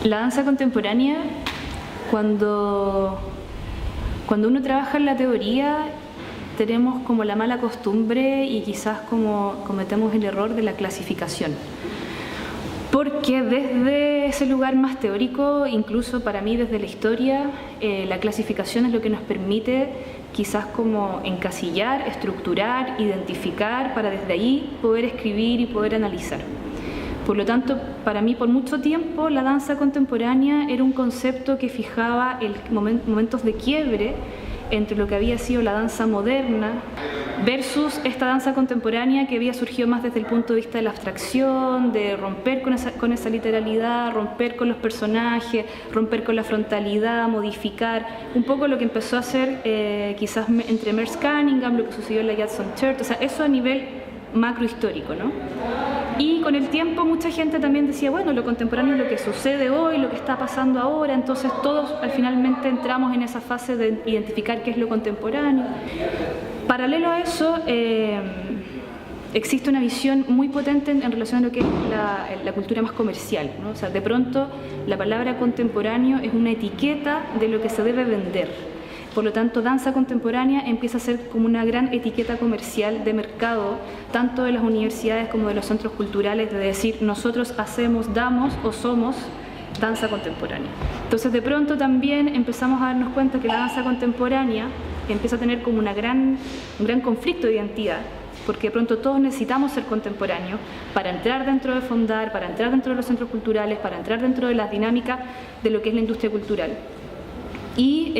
La danza contemporánea, cuando uno trabaja en la teoría, tenemos como la mala costumbre y quizás como cometemos el error de la clasificación. Porque desde ese lugar más teórico, incluso para mí desde la historia, la clasificación es lo que nos permite quizás como encasillar, estructurar, identificar, para desde ahí poder escribir y poder analizar. Por lo tanto, para mí por mucho tiempo la danza contemporánea era un concepto que fijaba momentos de quiebre entre lo que había sido la danza moderna versus esta danza contemporánea que había surgido más desde el punto de vista de la abstracción, de romper con esa literalidad, romper con los personajes, romper con la frontalidad, modificar, un poco lo que empezó a hacer quizás entre Merce Cunningham, lo que sucedió en la Judson Church, o sea, eso a nivel macrohistórico, ¿no? Y con el tiempo mucha gente también decía, bueno, lo contemporáneo es lo que sucede hoy, lo que está pasando ahora, entonces todos finalmente entramos en esa fase de identificar qué es lo contemporáneo. Paralelo a eso, existe una visión muy potente en relación a lo que es la cultura más comercial, ¿no? O sea, de pronto la palabra contemporáneo es una etiqueta de lo que se debe vender. Por lo tanto, danza contemporánea empieza a ser como una gran etiqueta comercial de mercado, tanto de las universidades como de los centros culturales, de decir nosotros hacemos, damos o somos danza contemporánea. Entonces, de pronto también empezamos a darnos cuenta que la danza contemporánea empieza a tener como un gran conflicto de identidad, porque de pronto todos necesitamos ser contemporáneos para entrar dentro de Fondar, para entrar dentro de los centros culturales, para entrar dentro de las dinámicas de lo que es la industria cultural. Y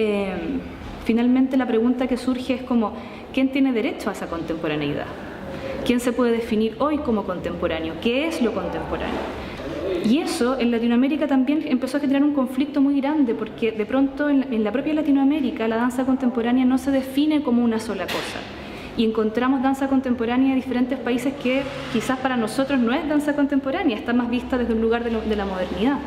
finalmente la pregunta que surge es como, ¿quién tiene derecho a esa contemporaneidad? ¿Quién se puede definir hoy como contemporáneo? ¿Qué es lo contemporáneo? Y eso en Latinoamérica también empezó a generar un conflicto muy grande, porque de pronto en la propia Latinoamérica la danza contemporánea no se define como una sola cosa. Y encontramos danza contemporánea en diferentes países que quizás para nosotros no es danza contemporánea, está más vista desde un lugar de la modernidad.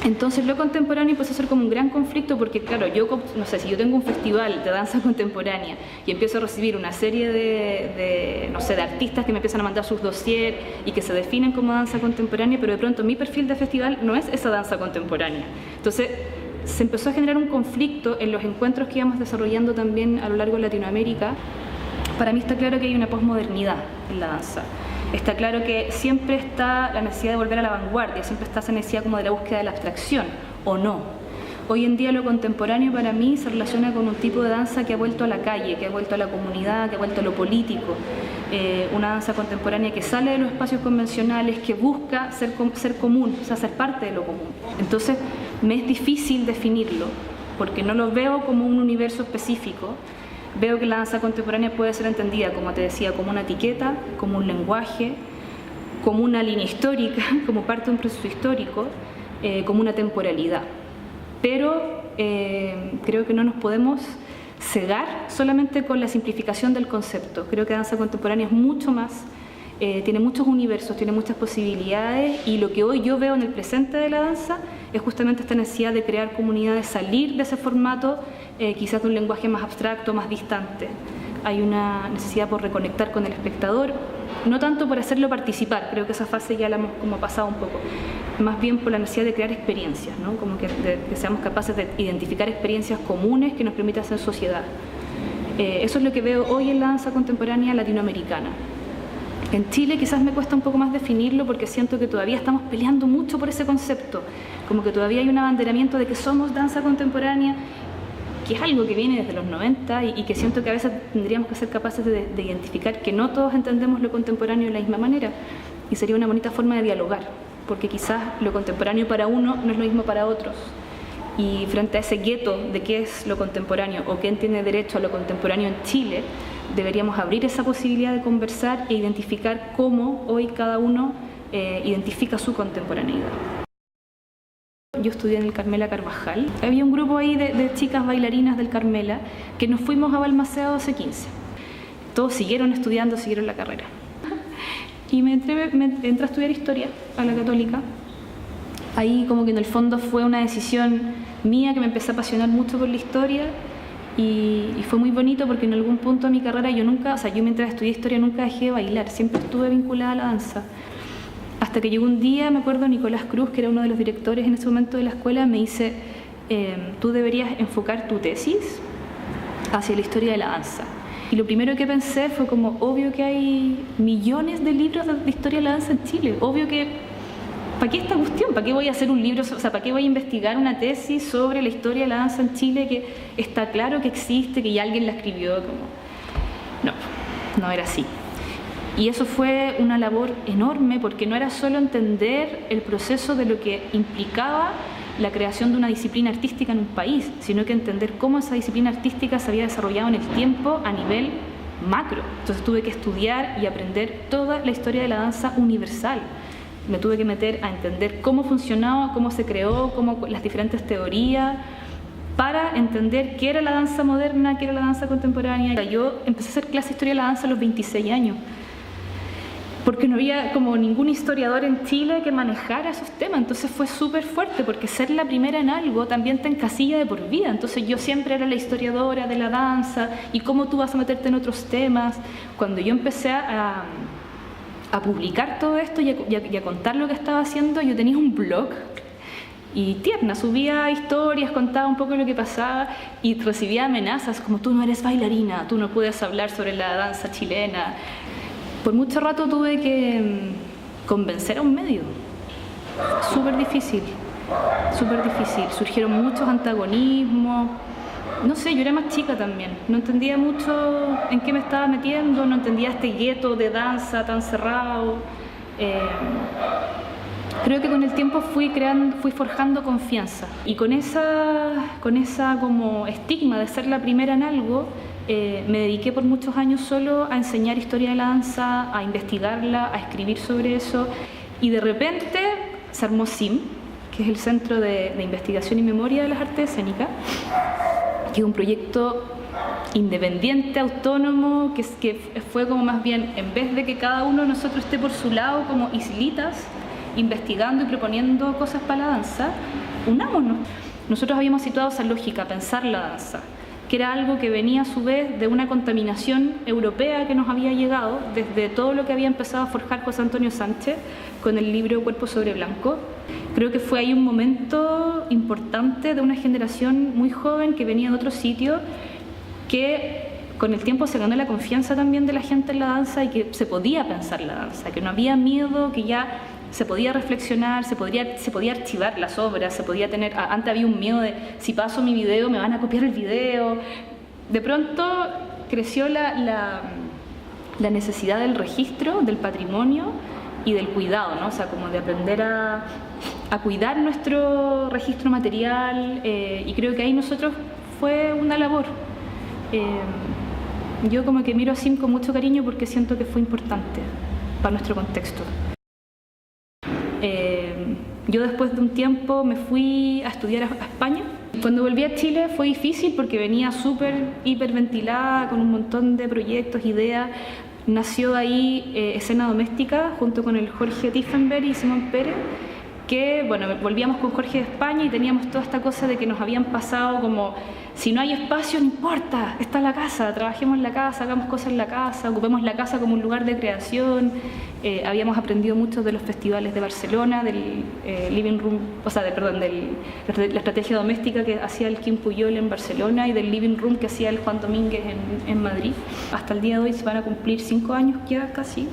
Entonces lo contemporáneo empezó a ser como un gran conflicto porque, claro, yo, no sé, si yo tengo un festival de danza contemporánea y empiezo a recibir una serie de artistas que me empiezan a mandar sus dossiers y que se definen como danza contemporánea, pero de pronto mi perfil de festival no es esa danza contemporánea. Entonces se empezó a generar un conflicto en los encuentros que íbamos desarrollando también a lo largo de Latinoamérica. Para mí está claro que hay una posmodernidad en la danza. Está claro que siempre está la necesidad de volver a la vanguardia, siempre está esa necesidad como de la búsqueda de la abstracción, o no. Hoy en día lo contemporáneo para mí se relaciona con un tipo de danza que ha vuelto a la calle, que ha vuelto a la comunidad, que ha vuelto a lo político. Una danza contemporánea que sale de los espacios convencionales, que busca ser común, o sea, ser parte de lo común. Entonces me es difícil definirlo, porque no lo veo como un universo específico. Veo que la danza contemporánea puede ser entendida, como te decía, como una etiqueta, como un lenguaje, como una línea histórica, como parte de un proceso histórico, como una temporalidad. Pero creo que no nos podemos cegar solamente con la simplificación del concepto. Creo que la danza contemporánea es mucho más, tiene muchos universos, tiene muchas posibilidades, y lo que hoy yo veo en el presente de la danza es justamente esta necesidad de crear comunidades, salir de ese formato, quizás de un lenguaje más abstracto, más distante. Hay una necesidad por reconectar con el espectador, no tanto por hacerlo participar, creo que esa fase ya la hemos como pasado un poco, más bien por la necesidad de crear experiencias, ¿no? Como que seamos capaces de identificar experiencias comunes que nos permitan hacer sociedad. Eso es lo que veo hoy en la danza contemporánea latinoamericana. En Chile quizás me cuesta un poco más definirlo porque siento que todavía estamos peleando mucho por ese concepto, como que todavía hay un abanderamiento de que somos danza contemporánea, que es algo que viene desde los 90 y que siento que a veces tendríamos que ser capaces de identificar que no todos entendemos lo contemporáneo de la misma manera, y sería una bonita forma de dialogar, porque quizás lo contemporáneo para uno no es lo mismo para otros. Y frente a ese gueto de qué es lo contemporáneo o quién tiene derecho a lo contemporáneo en Chile, deberíamos abrir esa posibilidad de conversar e identificar cómo hoy cada uno identifica su contemporaneidad. Yo estudié en el Carmela Carvajal. Había un grupo ahí de chicas bailarinas del Carmela que nos fuimos a Balmaceda 1215. Todos siguieron estudiando, siguieron la carrera. Y me entré a estudiar Historia a la Católica. Ahí como que en el fondo fue una decisión mía que me empecé a apasionar mucho por la historia, y fue muy bonito porque en algún punto de mi carrera yo mientras estudié Historia nunca dejé de bailar, siempre estuve vinculada a la danza. Hasta que llegó un día, me acuerdo, Nicolás Cruz, que era uno de los directores en ese momento de la escuela, me dice, tú deberías enfocar tu tesis hacia la historia de la danza. Y lo primero que pensé fue como, obvio que hay millones de libros de historia de la danza en Chile, obvio que, ¿para qué esta cuestión? ¿Para qué voy a hacer un libro, o sea, para qué voy a investigar una tesis sobre la historia de la danza en Chile que está claro que existe, que ya alguien la escribió? Como... No era así. Y eso fue una labor enorme porque no era solo entender el proceso de lo que implicaba la creación de una disciplina artística en un país, sino que entender cómo esa disciplina artística se había desarrollado en el tiempo a nivel macro. Entonces tuve que estudiar y aprender toda la historia de la danza universal. Me tuve que meter a entender cómo funcionaba, cómo se creó, cómo las diferentes teorías, para entender qué era la danza moderna, qué era la danza contemporánea. Yo empecé a hacer clase de historia de la danza a los 26 años. Porque no había como ningún historiador en Chile que manejara esos temas, entonces fue súper fuerte, porque ser la primera en algo también te encasilla de por vida. Entonces yo siempre era la historiadora de la danza, y cómo tú vas a meterte en otros temas. Cuando yo empecé a publicar todo esto y a contar lo que estaba haciendo, yo tenía un blog, y tierna, subía historias, contaba un poco lo que pasaba, y recibía amenazas como, tú no eres bailarina, tú no puedes hablar sobre la danza chilena. Por mucho rato tuve que convencer a un medio. Súper difícil, súper difícil. Surgieron muchos antagonismos. No sé, yo era más chica también. No entendía mucho en qué me estaba metiendo, no entendía este gueto de danza tan cerrado. Creo que con el tiempo fui forjando confianza. Y con esa como estigma de ser la primera en algo, me dediqué por muchos años solo a enseñar historia de la danza, a investigarla, a escribir sobre eso, y de repente se armó CIM, que es el Centro de Investigación y Memoria de las Artes Escénicas, que es un proyecto independiente, autónomo, que fue como más bien, en vez de que cada uno de nosotros esté por su lado como islitas, investigando y proponiendo cosas para la danza, unámonos. Nosotros habíamos situado esa lógica, pensar la danza, que era algo que venía a su vez de una contaminación europea que nos había llegado desde todo lo que había empezado a forjar José Antonio Sánchez con el libro Cuerpo sobre Blanco. Creo que fue ahí un momento importante de una generación muy joven que venía de otros sitios, que con el tiempo se ganó la confianza también de la gente en la danza y que se podía pensar la danza, que no había miedo, que ya se podía reflexionar, se podía archivar las obras, se podía tener... Antes había un miedo de, si paso mi video, me van a copiar el video. De pronto creció la necesidad del registro, del patrimonio y del cuidado, ¿no? O sea, como de aprender a cuidar nuestro registro material, y creo que ahí nosotros fue una labor. Yo como que miro a CIM con mucho cariño porque siento que fue importante para nuestro contexto. Yo después de un tiempo me fui a estudiar a España. Cuando volví a Chile fue difícil porque venía súper hiperventilada con un montón de proyectos, ideas. Nació ahí Escena Doméstica junto con el Jorge Tiefenberg y Simón Pérez, que bueno, volvíamos con Jorge de España y teníamos toda esta cosa de que nos habían pasado como, si no hay espacio no importa, está la casa, trabajemos en la casa, hagamos cosas en la casa, ocupemos la casa como un lugar de creación. Habíamos aprendido mucho de los festivales de Barcelona, del living room, o sea, de la estrategia doméstica que hacía el Kim Puyol en Barcelona y del living room que hacía el Juan Domínguez en Madrid. Hasta el día de hoy se van a cumplir 5 años ya casi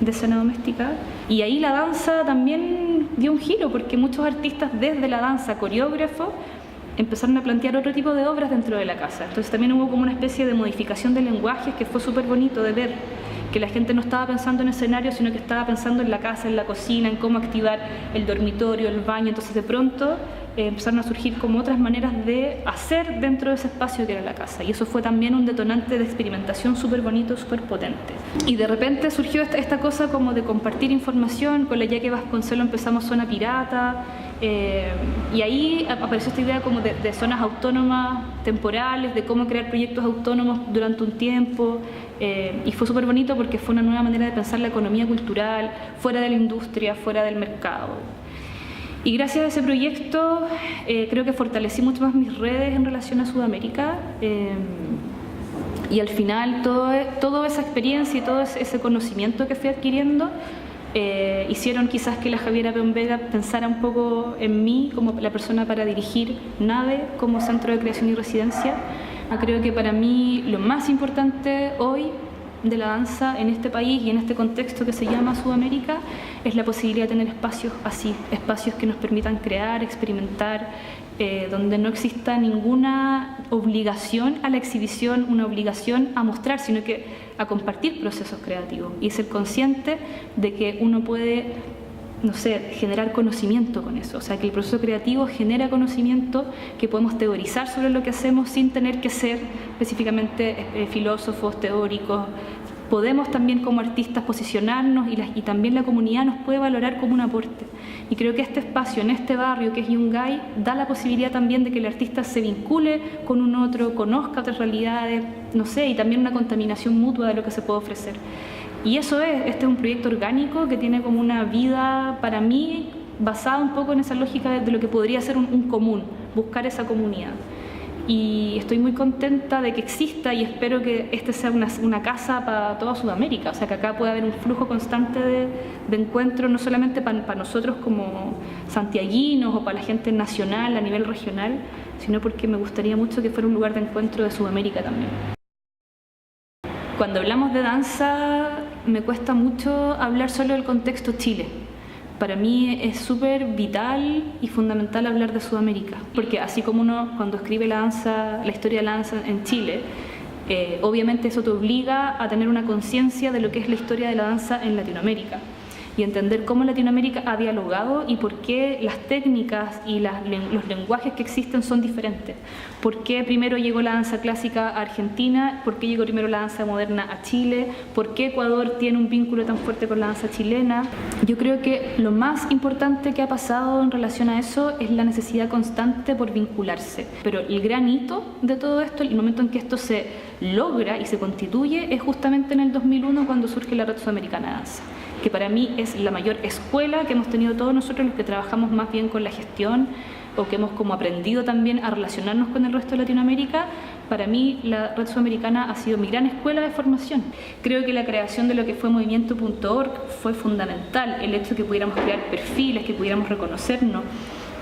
de Escena Doméstica, y ahí la danza también dio un giro porque muchos artistas desde la danza, coreógrafos, empezaron a plantear otro tipo de obras dentro de la casa. Entonces también hubo como una especie de modificación de lenguajes que fue súper bonito de ver, que la gente no estaba pensando en escenarios, sino que estaba pensando en la casa, en la cocina, en cómo activar el dormitorio, el baño. Entonces de pronto empezaron a surgir como otras maneras de hacer dentro de ese espacio que era la casa, y eso fue también un detonante de experimentación súper bonito, súper potente. Y de repente surgió esta cosa como de compartir información. Con la Yaque Vasconcelos empezamos Zona Pirata, y ahí apareció esta idea como de zonas autónomas temporales, de cómo crear proyectos autónomos durante un tiempo, y fue súper bonito porque fue una nueva manera de pensar la economía cultural fuera de la industria, fuera del mercado. Y gracias a ese proyecto creo que fortalecí mucho más mis redes en relación a Sudamérica, y al final toda esa experiencia y todo ese conocimiento que fui adquiriendo hicieron quizás que la Javiera Peón Vega pensara un poco en mí como la persona para dirigir NAVE como centro de creación y residencia. Creo que para mí lo más importante hoy de la danza en este país y en este contexto que se llama Sudamérica es la posibilidad de tener espacios así, espacios que nos permitan crear, experimentar, donde no exista ninguna obligación a la exhibición, una obligación a mostrar, sino que a compartir procesos creativos y ser consciente de que uno puede, no sé, generar conocimiento con eso, o sea, que el proceso creativo genera conocimiento, que podemos teorizar sobre lo que hacemos sin tener que ser específicamente filósofos, teóricos. Podemos también como artistas posicionarnos y también la comunidad nos puede valorar como un aporte. Y creo que este espacio en este barrio que es Yungay da la posibilidad también de que el artista se vincule con un otro, conozca otras realidades, no sé, y también una contaminación mutua de lo que se puede ofrecer. Y eso este es un proyecto orgánico que tiene como una vida, para mí, basada un poco en esa lógica de lo que podría ser un común, buscar esa comunidad. Y estoy muy contenta de que exista y espero que este sea una casa para toda Sudamérica, o sea, que acá pueda haber un flujo constante de encuentros, no solamente para nosotros como santiaguinos o para la gente nacional a nivel regional, sino porque me gustaría mucho que fuera un lugar de encuentro de Sudamérica también. Cuando hablamos de danza, me cuesta mucho hablar solo del contexto Chile. Para mí es súper vital y fundamental hablar de Sudamérica, porque así como uno cuando escribe la historia de la danza en Chile, obviamente eso te obliga a tener una conciencia de lo que es la historia de la danza en Latinoamérica y entender cómo Latinoamérica ha dialogado y por qué las técnicas y los lenguajes que existen son diferentes. ¿Por qué primero llegó la danza clásica a Argentina? ¿Por qué llegó primero la danza moderna a Chile? ¿Por qué Ecuador tiene un vínculo tan fuerte con la danza chilena? Yo creo que lo más importante que ha pasado en relación a eso es la necesidad constante por vincularse. Pero el gran hito de todo esto, el momento en que esto se logra y se constituye, es justamente en el 2001 cuando surge la Red Sudamericana de Danza, que para mí es la mayor escuela que hemos tenido todos nosotros los que trabajamos más bien con la gestión o que hemos como aprendido también a relacionarnos con el resto de Latinoamérica. Para mí la Red Sudamericana ha sido mi gran escuela de formación. Creo que la creación de lo que fue Movimiento.org fue fundamental, el hecho de que pudiéramos crear perfiles, que pudiéramos reconocernos,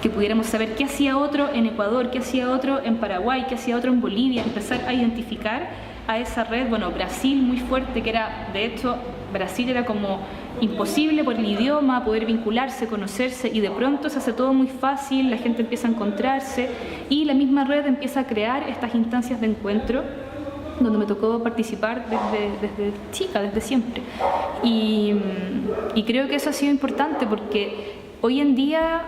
que pudiéramos saber qué hacía otro en Ecuador, qué hacía otro en Paraguay, qué hacía otro en Bolivia, empezar a identificar a esa red. Bueno, Brasil muy fuerte, que era, de hecho, Brasil era como imposible por el idioma, poder vincularse, conocerse, y de pronto se hace todo muy fácil, la gente empieza a encontrarse y la misma red empieza a crear estas instancias de encuentro donde me tocó participar desde chica, desde siempre. Y creo que eso ha sido importante porque hoy en día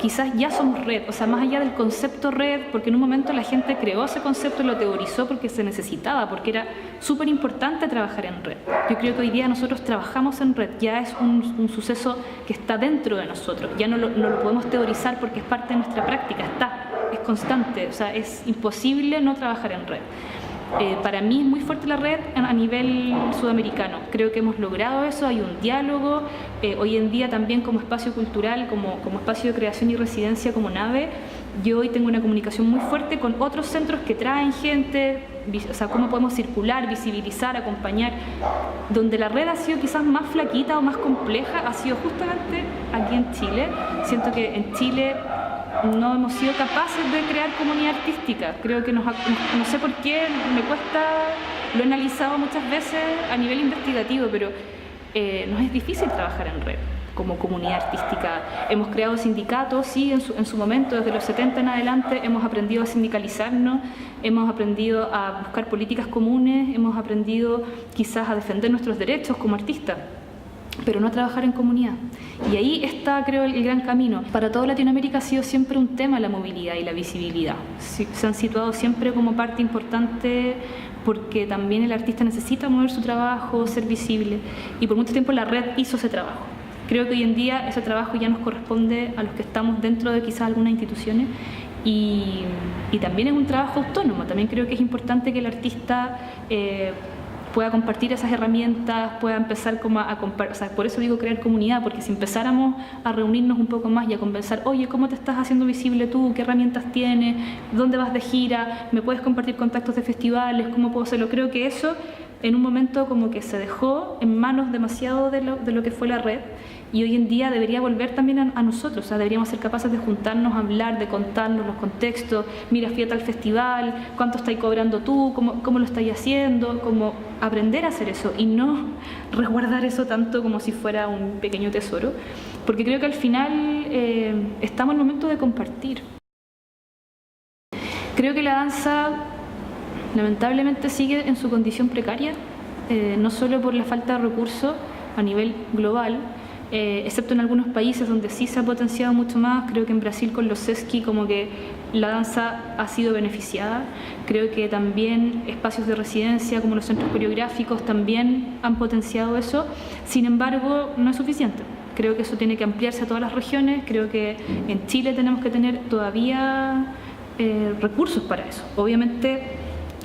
quizás ya somos red, o sea, más allá del concepto red, porque en un momento la gente creó ese concepto y lo teorizó porque se necesitaba, porque era súper importante trabajar en red. Yo creo que hoy día nosotros trabajamos en red, ya es un suceso que está dentro de nosotros, ya no lo podemos teorizar porque es parte de nuestra práctica, es constante, o sea, es imposible no trabajar en red. Para mí es muy fuerte la red a nivel sudamericano, creo que hemos logrado eso, hay un diálogo, hoy en día también como espacio cultural, como espacio de creación y residencia como NAVE, yo hoy tengo una comunicación muy fuerte con otros centros que traen gente, o sea, cómo podemos circular, visibilizar, acompañar. Donde la red ha sido quizás más flaquita o más compleja ha sido justamente aquí en Chile. Siento que en Chile no hemos sido capaces de crear comunidad artística. Creo que no sé por qué, me cuesta, lo he analizado muchas veces a nivel investigativo, pero nos es difícil trabajar en red como comunidad artística. Hemos creado sindicatos, sí, en su momento, desde los 70 en adelante, hemos aprendido a sindicalizarnos, hemos aprendido a buscar políticas comunes, hemos aprendido quizás a defender nuestros derechos como artistas, pero no a trabajar en comunidad. Y ahí está, creo, el gran camino. Para toda Latinoamérica ha sido siempre un tema la movilidad y la visibilidad. Se han situado siempre como parte importante porque también el artista necesita mover su trabajo, ser visible, y por mucho tiempo la red hizo ese trabajo. Creo que hoy en día ese trabajo ya nos corresponde a los que estamos dentro de quizás algunas instituciones y también es un trabajo autónomo. También creo que es importante que el artista pueda compartir esas herramientas, pueda empezar como a compartir, o sea, por eso digo crear comunidad, porque si empezáramos a reunirnos un poco más y a conversar, oye, ¿cómo te estás haciendo visible tú? ¿Qué herramientas tienes? ¿Dónde vas de gira? ¿Me puedes compartir contactos de festivales? ¿Cómo puedo hacerlo? Creo que eso en un momento como que se dejó en manos demasiado de lo que fue la red, y hoy en día debería volver también a nosotros, o sea, deberíamos ser capaces de juntarnos a hablar, de contarnos los contextos, mira, fui a tal festival, cuánto estáis cobrando tú, cómo lo estáis haciendo, como aprender a hacer eso y no resguardar eso tanto como si fuera un pequeño tesoro, porque creo que al final estamos en el momento de compartir. Creo que la danza lamentablemente sigue en su condición precaria, no solo por la falta de recursos a nivel global, excepto en algunos países donde sí se ha potenciado mucho más. Creo que en Brasil con los Sesqui como que la danza ha sido beneficiada. Creo que también espacios de residencia como los centros coreográficos también han potenciado eso. Sin embargo, no es suficiente. Creo que eso tiene que ampliarse a todas las regiones. Creo que en Chile tenemos que tener todavía recursos para eso. Obviamente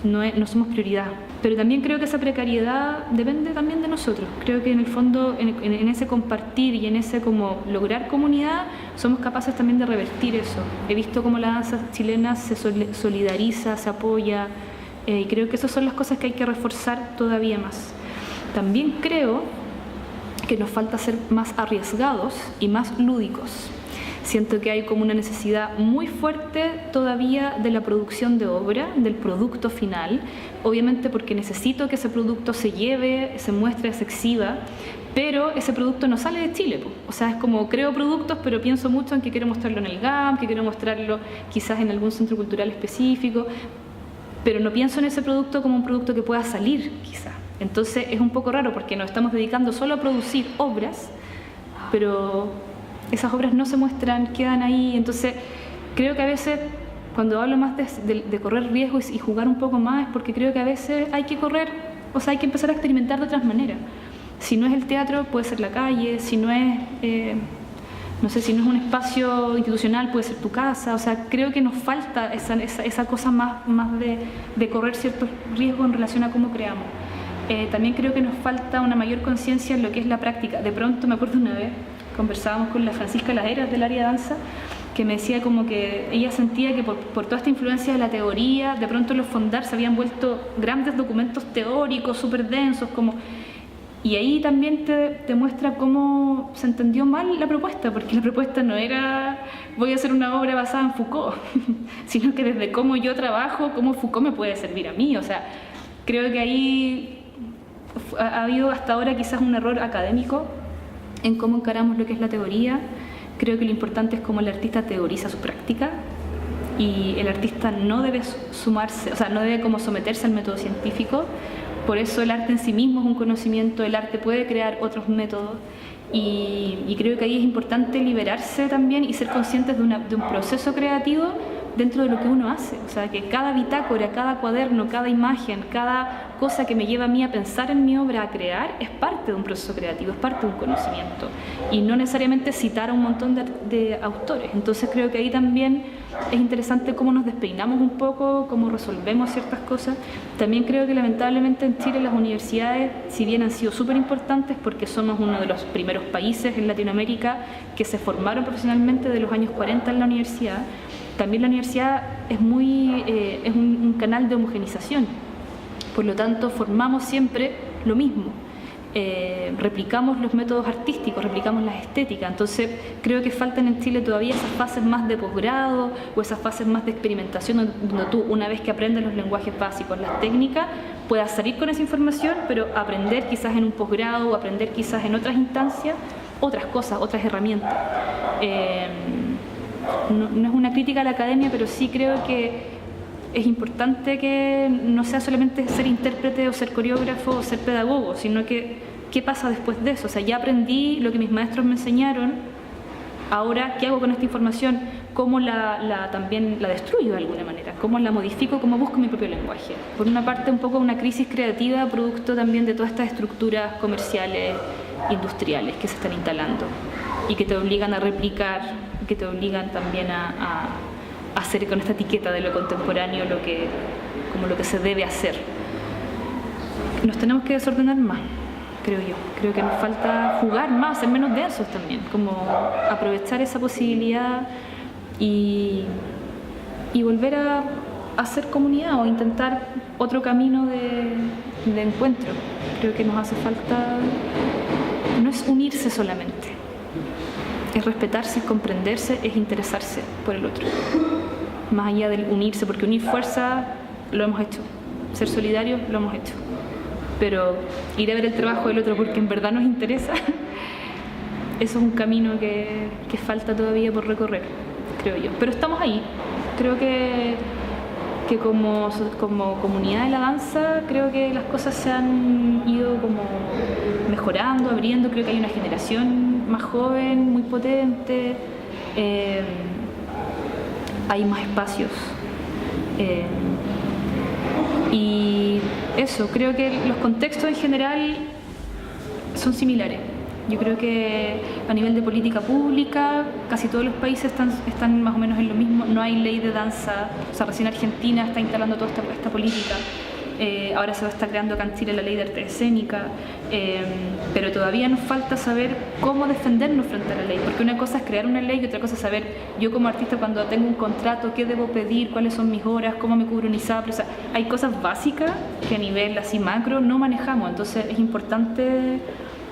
no somos prioridad, pero también creo que esa precariedad depende también de nosotros. Creo que en el fondo, en ese compartir y en ese como lograr comunidad, somos capaces también de revertir eso. He visto cómo la danza chilena se solidariza, se apoya, y creo que esas son las cosas que hay que reforzar todavía más. También creo que nos falta ser más arriesgados y más lúdicos. Siento que hay como una necesidad muy fuerte todavía de la producción de obra, del producto final, obviamente porque necesito que ese producto se lleve, se muestre, se exhiba, pero ese producto no sale de Chile, o sea, es como creo productos, pero pienso mucho en que quiero mostrarlo en el GAM, que quiero mostrarlo quizás en algún centro cultural específico, pero no pienso en ese producto como un producto que pueda salir, quizás. Entonces es un poco raro porque nos estamos dedicando solo a producir obras, pero esas obras no se muestran, quedan ahí. Entonces creo que a veces cuando hablo más de correr riesgos y jugar un poco más es porque creo que a veces hay que correr, o sea, hay que empezar a experimentar de otras maneras. Si no es el teatro, puede ser la calle, si no es, no sé, si no es un espacio institucional, puede ser tu casa. O sea, creo que nos falta esa cosa más de correr ciertos riesgos en relación a cómo creamos. También creo que nos falta una mayor conciencia en lo que es la práctica. De pronto me acuerdo una vez, conversábamos con la Francisca Lajeras del área de danza, que me decía como que ella sentía que por toda esta influencia de la teoría, de pronto los fondar se habían vuelto grandes documentos teóricos, súper densos, como... Y ahí también te muestra cómo se entendió mal la propuesta, porque la propuesta no era voy a hacer una obra basada en Foucault, sino que desde cómo yo trabajo, cómo Foucault me puede servir a mí. O sea, creo que ahí ha habido hasta ahora quizás un error académico en cómo encaramos lo que es la teoría. Creo que lo importante es cómo el artista teoriza su práctica y el artista no debe sumarse, o sea, no debe como someterse al método científico. Por eso el arte en sí mismo es un conocimiento, el arte puede crear otros métodos y creo que ahí es importante liberarse también y ser conscientes de un proceso creativo dentro de lo que uno hace. O sea, que cada bitácora, cada cuaderno, cada imagen, cada cosa que me lleva a mí a pensar en mi obra, a crear, es parte de un proceso creativo, es parte de un conocimiento. Y no necesariamente citar a un montón de autores. Entonces creo que ahí también es interesante cómo nos despeinamos un poco, cómo resolvemos ciertas cosas. También creo que lamentablemente en Chile las universidades, si bien han sido súper importantes porque somos uno de los primeros países en Latinoamérica que se formaron profesionalmente de los años 40 en la universidad, también la universidad es un canal de homogenización. Por lo tanto, formamos siempre lo mismo. Replicamos los métodos artísticos, replicamos las estéticas. Entonces, creo que faltan en Chile todavía esas fases más de posgrado o esas fases más de experimentación donde tú, una vez que aprendes los lenguajes básicos, las técnicas, puedas salir con esa información, pero aprender quizás en un posgrado o aprender quizás en otras instancias otras cosas, otras herramientas. No es una crítica a la academia, pero sí creo que es importante que no sea solamente ser intérprete o ser coreógrafo o ser pedagogo, sino que qué pasa después de eso. O sea, ya aprendí lo que mis maestros me enseñaron, ahora qué hago con esta información, cómo también la destruyo de alguna manera, cómo la modifico, cómo busco mi propio lenguaje. Por una parte, un poco una crisis creativa, producto también de todas estas estructuras comerciales, industriales que se están instalando y que te obligan a replicar, que te obligan también a hacer con esta etiqueta de lo contemporáneo como lo que se debe hacer. Nos tenemos que desordenar más, creo yo. Creo que nos falta jugar más, ser menos densos también, como aprovechar esa posibilidad y volver a hacer comunidad o intentar otro camino de encuentro. Creo que nos hace falta, no es unirse solamente, es respetarse, es comprenderse, es interesarse por el otro, más allá del unirse, porque unir fuerza lo hemos hecho, ser solidarios lo hemos hecho, pero ir a ver el trabajo del otro porque en verdad nos interesa, eso es un camino que falta todavía por recorrer, creo yo, pero estamos ahí. Creo que como comunidad de la danza, creo que las cosas se han ido como mejorando, abriendo. Creo que hay una generación más joven, muy potente, hay más espacios. Y eso, creo que los contextos en general son similares. Yo creo que a nivel de política pública casi todos los países están más o menos en lo mismo. No hay ley de danza, o sea, recién Argentina está instalando toda esta política. Ahora se va a estar creando acá en Chile la ley de arte escénica, pero todavía nos falta saber cómo defendernos frente a la ley, porque una cosa es crear una ley y otra cosa es saber, yo como artista cuando tengo un contrato, qué debo pedir, cuáles son mis horas, cómo me cubro un ISAPRE. O sea, hay cosas básicas que a nivel así macro no manejamos, entonces es importante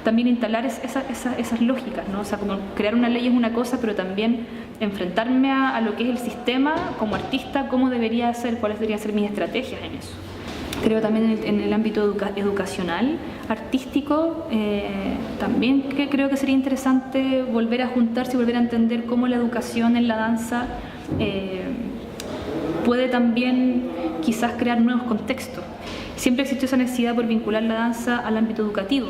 también instalar esas lógicas, ¿no? O sea, como crear una ley es una cosa, pero también enfrentarme a lo que es el sistema como artista, cómo debería ser, cuáles deberían ser mis estrategias en eso. Creo también en el ámbito educacional, artístico, también que creo que sería interesante volver a juntarse y volver a entender cómo la educación en la danza puede también quizás crear nuevos contextos. Siempre existió esa necesidad por vincular la danza al ámbito educativo.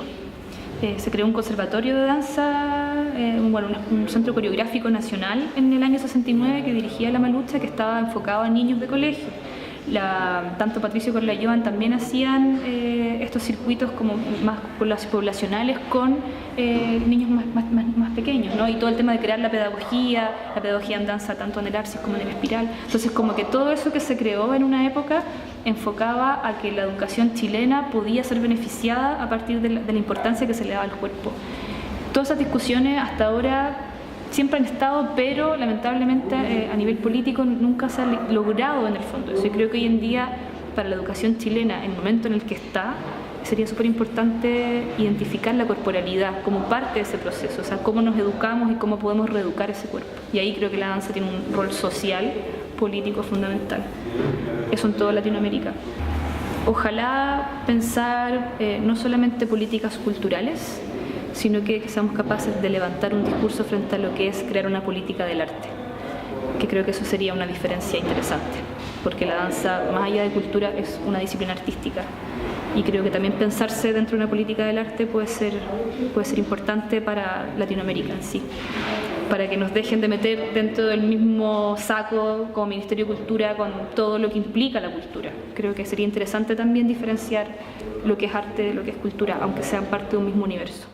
Se creó un conservatorio de danza, un centro coreográfico nacional en el año 69 que dirigía la Malucha, que estaba enfocado a niños de colegio. Tanto Patricio Corlayoan también hacían estos circuitos como más poblacionales con niños más pequeños, ¿no? Y todo el tema de crear la pedagogía en danza tanto en el Arcis como en el Espiral. Entonces como que todo eso que se creó en una época enfocaba a que la educación chilena podía ser beneficiada a partir de la importancia que se le daba al cuerpo. Todas esas discusiones hasta ahora siempre han estado, pero lamentablemente a nivel político nunca se ha logrado en el fondo eso. Y creo que hoy en día para la educación chilena, en el momento en el que está, sería súper importante identificar la corporalidad como parte de ese proceso, o sea, cómo nos educamos y cómo podemos reeducar ese cuerpo. Y ahí creo que la danza tiene un rol social, político fundamental. Eso en toda Latinoamérica. Ojalá pensar no solamente políticas culturales, sino que seamos capaces de levantar un discurso frente a lo que es crear una política del arte, que creo que eso sería una diferencia interesante, porque la danza, más allá de cultura, es una disciplina artística, y creo que también pensarse dentro de una política del arte puede ser importante para Latinoamérica en sí, para que nos dejen de meter dentro del mismo saco como Ministerio de Cultura con todo lo que implica la cultura. Creo que sería interesante también diferenciar lo que es arte de lo que es cultura, aunque sean parte de un mismo universo.